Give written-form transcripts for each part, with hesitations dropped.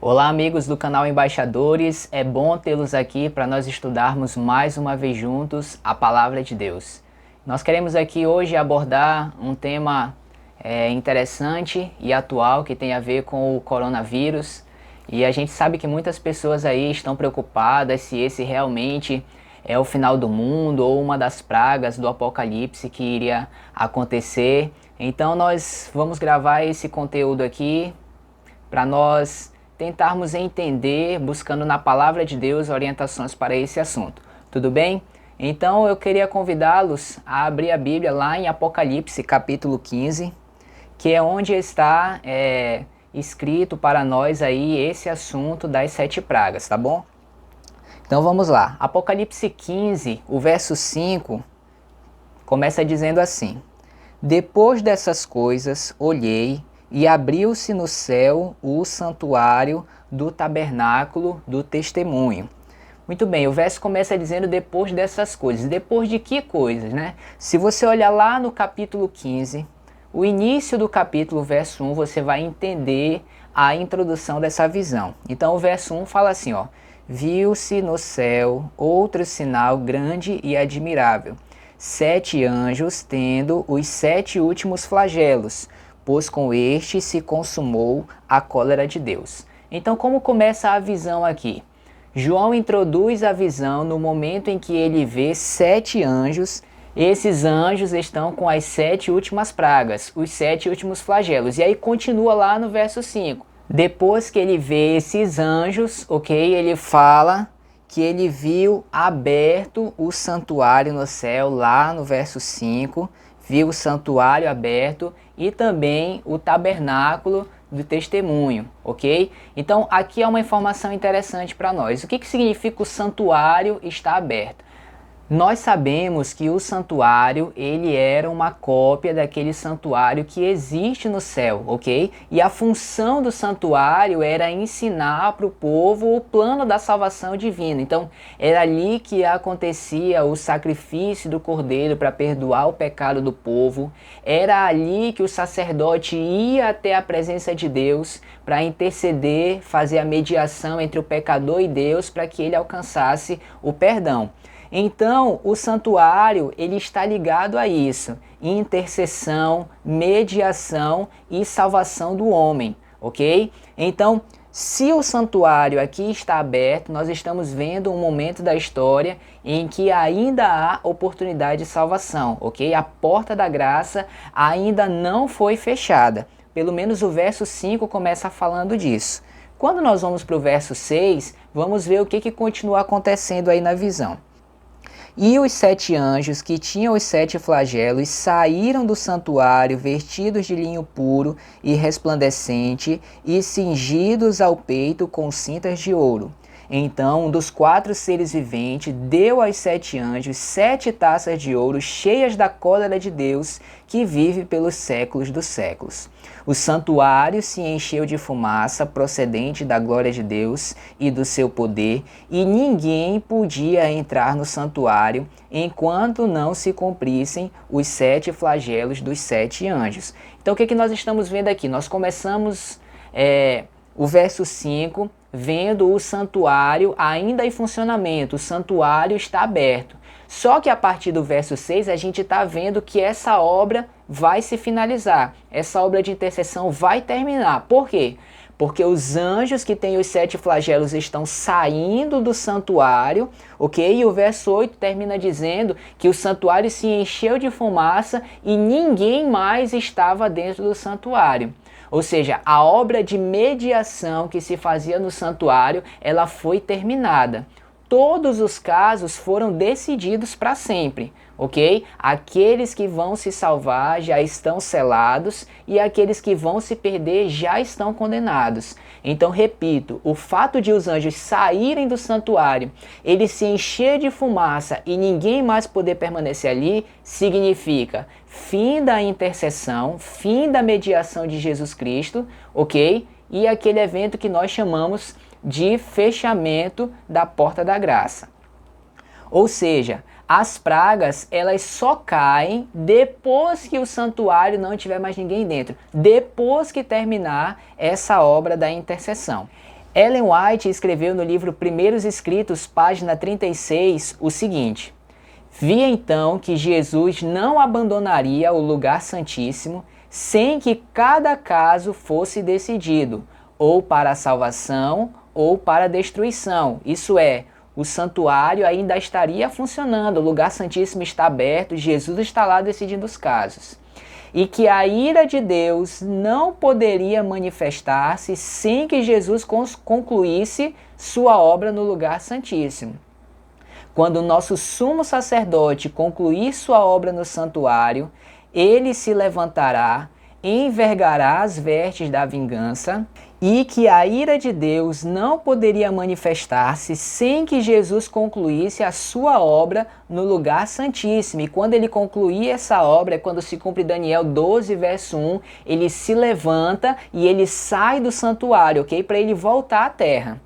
Olá, amigos do canal Embaixadores, é bom tê-los aqui para nós estudarmos mais uma vez juntos a Palavra de Deus. Nós queremos aqui hoje abordar um tema interessante e atual que tem a ver com o coronavírus. E a gente sabe que muitas pessoas aí estão preocupadas se esse realmente é o final do mundo ou uma das pragas do apocalipse que iria acontecer. Então nós vamos gravar esse conteúdo aqui para nós tentarmos entender, buscando na Palavra de Deus, orientações para esse assunto. Tudo bem? Então eu queria convidá-los a abrir a Bíblia lá em Apocalipse capítulo 15, que é onde está escrito para nós aí esse assunto das 7 pragas, tá bom? Então vamos lá. Apocalipse 15, o verso 5, começa dizendo assim: Depois dessas coisas, olhei, e abriu-se no céu o santuário do tabernáculo do testemunho. Muito bem, o verso começa dizendo depois dessas coisas. Depois de que coisas, né? Se você olhar lá no capítulo 15, o início do capítulo, verso 1, você vai entender a introdução dessa visão. Então o verso 1 fala assim, ó: Viu-se no céu outro sinal grande e admirável, 7 anjos tendo os 7 últimos flagelos, pois com este se consumou a cólera de Deus. Então, como começa a visão aqui? João introduz a visão no momento em que ele vê 7 anjos. Esses anjos estão com as 7 últimas pragas, os 7 últimos flagelos. E aí continua lá no verso 5. Depois que ele vê esses anjos, ele fala que ele viu aberto o santuário no céu, lá no verso 5. Viu o santuário aberto e também o tabernáculo do testemunho, ok? Então aqui é uma informação interessante para nós. O que significa o santuário está aberto? Nós sabemos que o santuário, ele era uma cópia daquele santuário que existe no céu, ok? E a função do santuário era ensinar para o povo o plano da salvação divina. Então, era ali que acontecia o sacrifício do cordeiro para perdoar o pecado do povo. Era ali que o sacerdote ia até a presença de Deus para interceder, fazer a mediação entre o pecador e Deus para que ele alcançasse o perdão. Então, o santuário, ele está ligado a isso: intercessão, mediação e salvação do homem, ok? Então, se o santuário aqui está aberto, nós estamos vendo um momento da história em que ainda há oportunidade de salvação, ok? A porta da graça ainda não foi fechada. Pelo menos o verso 5 começa falando disso. Quando nós vamos para o verso 6, vamos ver o que continua acontecendo aí na visão. E os 7 anjos que tinham os 7 flagelos saíram do santuário vestidos de linho puro e resplandecente e cingidos ao peito com cintas de ouro. Então um dos 4 seres viventes deu aos 7 anjos 7 taças de ouro cheias da cólera de Deus, que vive pelos séculos dos séculos. O santuário se encheu de fumaça procedente da glória de Deus e do seu poder, e ninguém podia entrar no santuário enquanto não se cumprissem os 7 flagelos dos 7 anjos. Então o que nós estamos vendo aqui? Nós começamos o verso 5 vendo o santuário ainda em funcionamento, o santuário está aberto. Só que a partir do verso 6 a gente está vendo que essa obra vai se finalizar, essa obra de intercessão vai terminar. Por quê? Porque os anjos que têm os 7 flagelos estão saindo do santuário, ok? E o verso 8 termina dizendo que o santuário se encheu de fumaça e ninguém mais estava dentro do santuário. Ou seja, a obra de mediação que se fazia no santuário, ela foi terminada. Todos os casos foram decididos para sempre, ok? Aqueles que vão se salvar já estão selados e aqueles que vão se perder já estão condenados. Então, repito, o fato de os anjos saírem do santuário, ele se encher de fumaça e ninguém mais poder permanecer ali, significa fim da intercessão, fim da mediação de Jesus Cristo, ok? E aquele evento que nós chamamos de fechamento da porta da graça. Ou seja, as pragas, elas só caem depois que o santuário não tiver mais ninguém dentro, depois que terminar essa obra da intercessão. Ellen White escreveu no livro Primeiros Escritos, página 36, o seguinte: vi então que Jesus não abandonaria o lugar santíssimo sem que cada caso fosse decidido, ou para a salvação ou para a destruição. Isso é, o santuário ainda estaria funcionando, o lugar santíssimo está aberto, Jesus está lá decidindo os casos. E que a ira de Deus não poderia manifestar-se sem que Jesus concluísse sua obra no lugar santíssimo. Quando o nosso sumo sacerdote concluir sua obra no santuário, ele se levantará, envergará as vestes da vingança, e que a ira de Deus não poderia manifestar-se sem que Jesus concluísse a sua obra no lugar santíssimo. E quando ele concluir essa obra, é quando se cumpre Daniel 12, verso 1, ele se levanta e ele sai do santuário, ok? Para ele voltar à terra.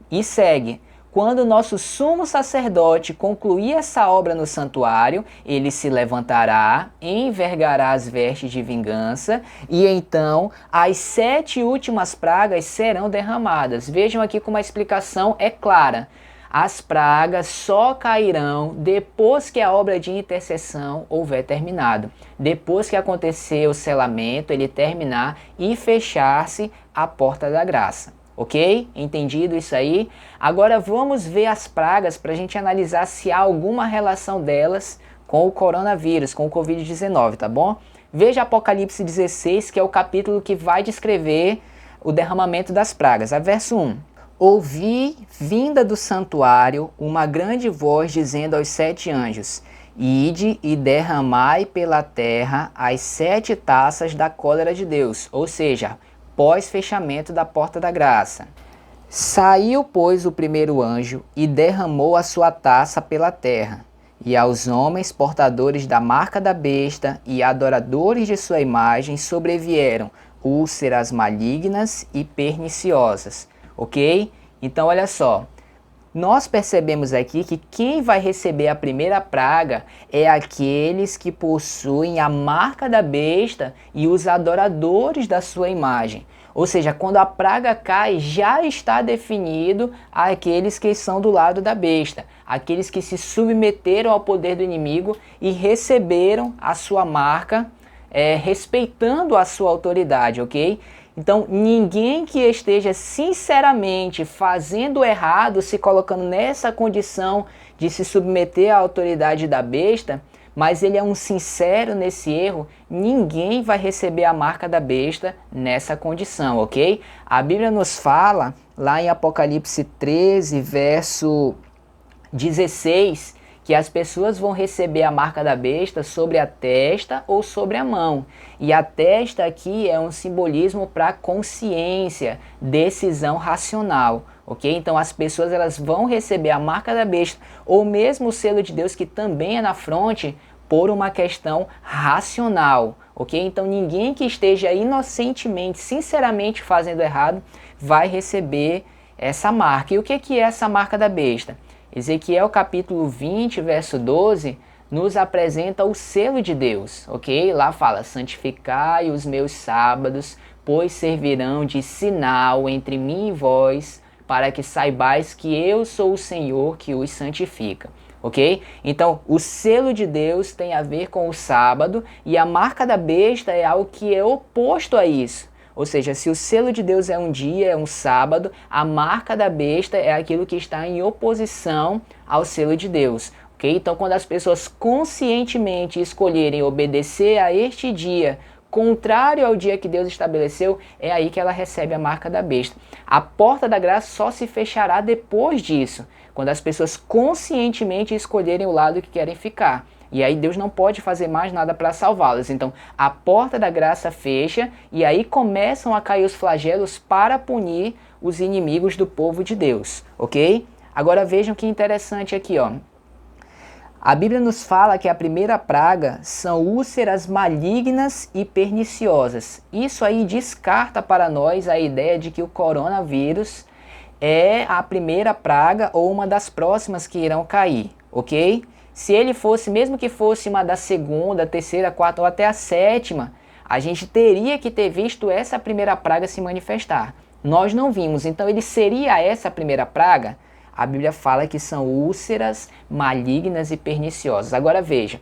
E segue. Quando o nosso sumo sacerdote concluir essa obra no santuário, ele se levantará, envergará as vestes de vingança, e então as 7 últimas pragas serão derramadas. Vejam aqui como a explicação é clara. As pragas só cairão depois que a obra de intercessão houver terminado. Depois que acontecer o selamento, ele terminar e fechar-se a porta da graça. Ok? Entendido isso aí? Agora vamos ver as pragas para a gente analisar se há alguma relação delas com o coronavírus, com o Covid-19, tá bom? Veja Apocalipse 16, que é o capítulo que vai descrever o derramamento das pragas. A verso 1. Ouvi, vinda do santuário, uma grande voz dizendo aos 7 anjos: ide e derramai pela terra as 7 taças da cólera de Deus, ou seja, pós-fechamento da porta da graça. Saiu, pois, o primeiro anjo e derramou a sua taça pela terra, e aos homens portadores da marca da besta e adoradores de sua imagem sobrevieram úlceras malignas e perniciosas. Ok? Então olha só, nós percebemos aqui que quem vai receber a primeira praga é aqueles que possuem a marca da besta e os adoradores da sua imagem. Ou seja, quando a praga cai, já está definido aqueles que são do lado da besta, aqueles que se submeteram ao poder do inimigo e receberam a sua marca, respeitando a sua autoridade, ok? Então, ninguém que esteja sinceramente fazendo errado, se colocando nessa condição de se submeter à autoridade da besta, mas ele é um sincero nesse erro, ninguém vai receber a marca da besta nessa condição, ok? A Bíblia nos fala, lá em Apocalipse 13, verso 16, que as pessoas vão receber a marca da besta sobre a testa ou sobre a mão. E a testa aqui é um simbolismo para consciência, decisão racional, ok? Então as pessoas elas vão receber a marca da besta ou mesmo o selo de Deus, que também é na fronte, por uma questão racional, ok? Então ninguém que esteja inocentemente, sinceramente fazendo errado, vai receber essa marca. E o que é essa marca da besta? Ezequiel capítulo 20, verso 12, nos apresenta o selo de Deus, ok? Lá fala: santificai os meus sábados, pois servirão de sinal entre mim e vós, para que saibais que eu sou o Senhor que os santifica, ok? Então, o selo de Deus tem a ver com o sábado e a marca da besta é algo que é oposto a isso. Ou seja, se o selo de Deus é um dia, é um sábado, a marca da besta é aquilo que está em oposição ao selo de Deus. Okay? Então, quando as pessoas conscientemente escolherem obedecer a este dia, contrário ao dia que Deus estabeleceu, é aí que ela recebe a marca da besta. A porta da graça só se fechará depois disso, quando as pessoas conscientemente escolherem o lado que querem ficar. E aí Deus não pode fazer mais nada para salvá-las. Então a porta da graça fecha e aí começam a cair os flagelos para punir os inimigos do povo de Deus, ok? Agora vejam que interessante aqui, ó. A Bíblia nos fala que a primeira praga são úlceras malignas e perniciosas. Isso aí descarta para nós a ideia de que o coronavírus é a primeira praga ou uma das próximas que irão cair, ok? Se ele fosse, mesmo que fosse uma da segunda, terceira, quarta ou até a sétima, a gente teria que ter visto essa primeira praga se manifestar. nós não vimos. Então ele seria essa a primeira praga? A Bíblia fala que são úlceras malignas e perniciosas. Agora veja,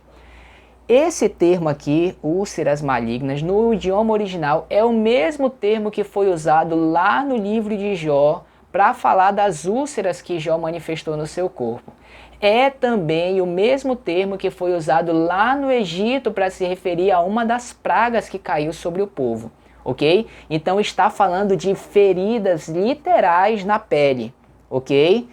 esse termo aqui, úlceras malignas, no idioma original é o mesmo termo que foi usado lá no livro de Jó para falar das úlceras que Jó manifestou no seu corpo. É também o mesmo termo que foi usado lá no Egito para se referir a uma das pragas que caiu sobre o povo, ok? Então está falando de feridas literais na pele, ok?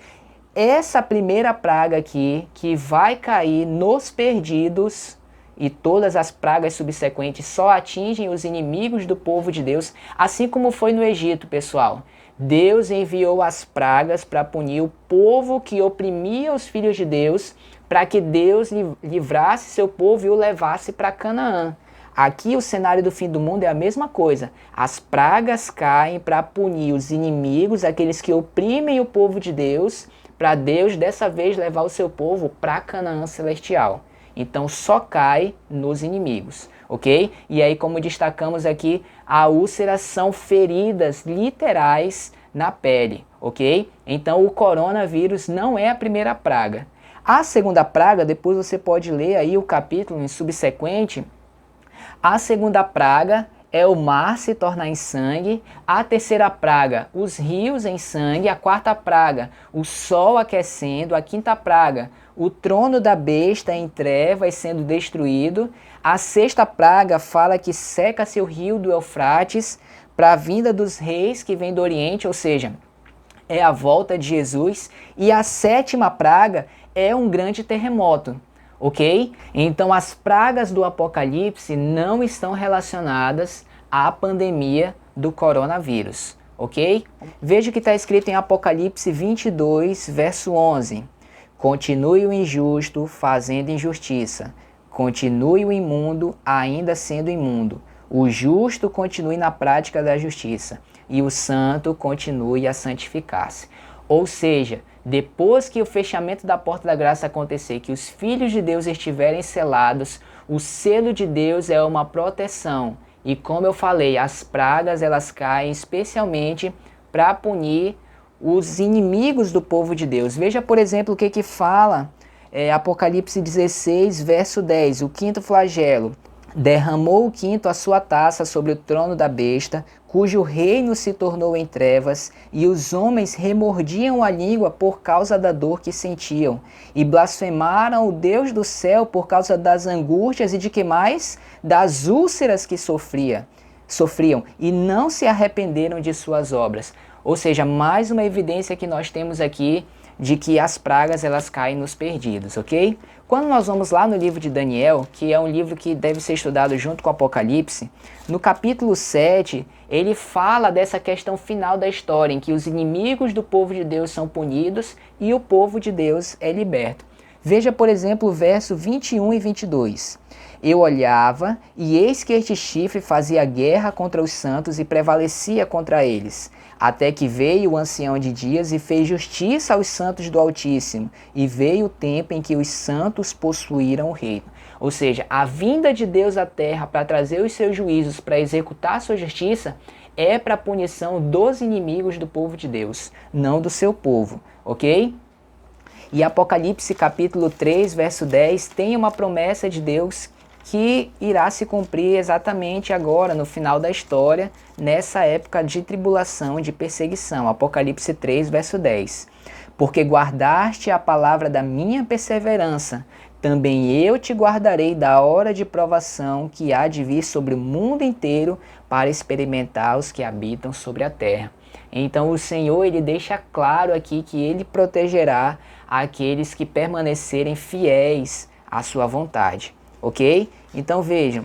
Essa primeira praga aqui, que vai cair nos perdidos, e todas as pragas subsequentes só atingem os inimigos do povo de Deus, assim como foi no Egito, pessoal. Deus enviou as pragas para punir o povo que oprimia os filhos de Deus, para que Deus livrasse seu povo e o levasse para Canaã. Aqui o cenário do fim do mundo é a mesma coisa. As pragas caem para punir os inimigos, aqueles que oprimem o povo de Deus, para Deus dessa vez levar o seu povo para Canaã celestial. Então só cai nos inimigos, ok? E aí, como destacamos aqui, a úlcera são feridas literais na pele, ok? Então o coronavírus não é a primeira praga. A segunda praga, depois você pode ler aí o capítulo em subsequente. A segunda praga é o mar se tornar em sangue. A terceira praga, os rios em sangue. A quarta praga, o sol aquecendo. A quinta praga, o trono da besta em trevas sendo destruído. A sexta praga fala que seca-se o rio do Eufrates para a vinda dos reis que vêm do Oriente, ou seja, é a volta de Jesus. E a sétima praga é um grande terremoto. Ok? Então as pragas do Apocalipse não estão relacionadas à pandemia do coronavírus, ok? Veja o que está escrito em Apocalipse 22, verso 11. Continue o injusto fazendo injustiça, continue o imundo ainda sendo imundo, o justo continue na prática da justiça e o santo continue a santificar-se. Ou seja, depois que o fechamento da porta da graça acontecer, que os filhos de Deus estiverem selados, o selo de Deus é uma proteção. E como eu falei, as pragas elas caem especialmente para punir os inimigos do povo de Deus. Veja, por exemplo, o que fala Apocalipse 16, verso 10, o quinto flagelo. Derramou o quinto a sua taça sobre o trono da besta, cujo reino se tornou em trevas, e os homens remordiam a língua por causa da dor que sentiam, e blasfemaram o Deus do céu por causa das angústias e de que mais? Das úlceras que sofriam, e não se arrependeram de suas obras. Ou seja, mais uma evidência que nós temos aqui de que as pragas elas caem nos perdidos, ok? Quando nós vamos lá no livro de Daniel, que é um livro que deve ser estudado junto com o Apocalipse, no capítulo 7, ele fala dessa questão final da história, em que os inimigos do povo de Deus são punidos e o povo de Deus é liberto. Veja, por exemplo, o verso 21 e 22. Eu olhava, e eis que este chifre fazia guerra contra os santos e prevalecia contra eles. Até que veio o ancião de dias e fez justiça aos santos do Altíssimo, e veio o tempo em que os santos possuíram o reino. Ou seja, a vinda de Deus à terra para trazer os seus juízos, para executar a sua justiça, é para a punição dos inimigos do povo de Deus, não do seu povo, ok? E Apocalipse capítulo 3, verso 10, tem uma promessa de Deus que irá se cumprir exatamente agora, no final da história, nessa época de tribulação, de perseguição. Apocalipse 3, verso 10. Porque guardaste a palavra da minha perseverança, também eu te guardarei da hora de provação que há de vir sobre o mundo inteiro para experimentar os que habitam sobre a terra. Então o Senhor ele deixa claro aqui que ele protegerá aqueles que permanecerem fiéis à sua vontade. Ok? Então vejam,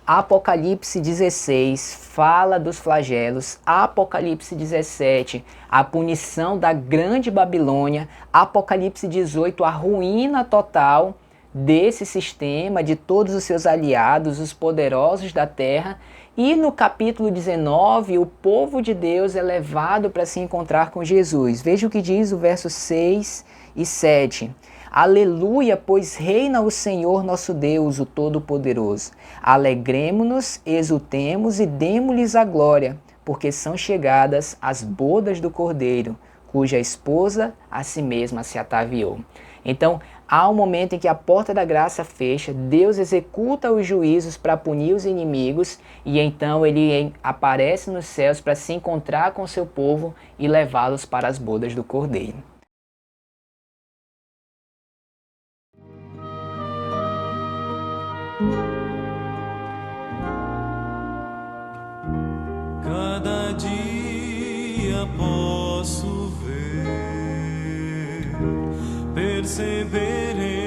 Apocalipse 16 fala dos flagelos, Apocalipse 17 a punição da grande Babilônia, Apocalipse 18 a ruína total desse sistema, de todos os seus aliados, os poderosos da terra, e no capítulo 19 o povo de Deus é levado para se encontrar com Jesus. Veja o que diz o verso 6 e 7. Aleluia, pois reina o Senhor nosso Deus, o Todo-Poderoso. Alegremo-nos, exultemos e demo-lhes a glória, porque são chegadas as bodas do Cordeiro, cuja esposa a si mesma se ataviou. Então, há um momento em que a porta da graça fecha, Deus executa os juízos para punir os inimigos e então ele aparece nos céus para se encontrar com seu povo e levá-los para as bodas do Cordeiro. Cada dia posso ver, perceber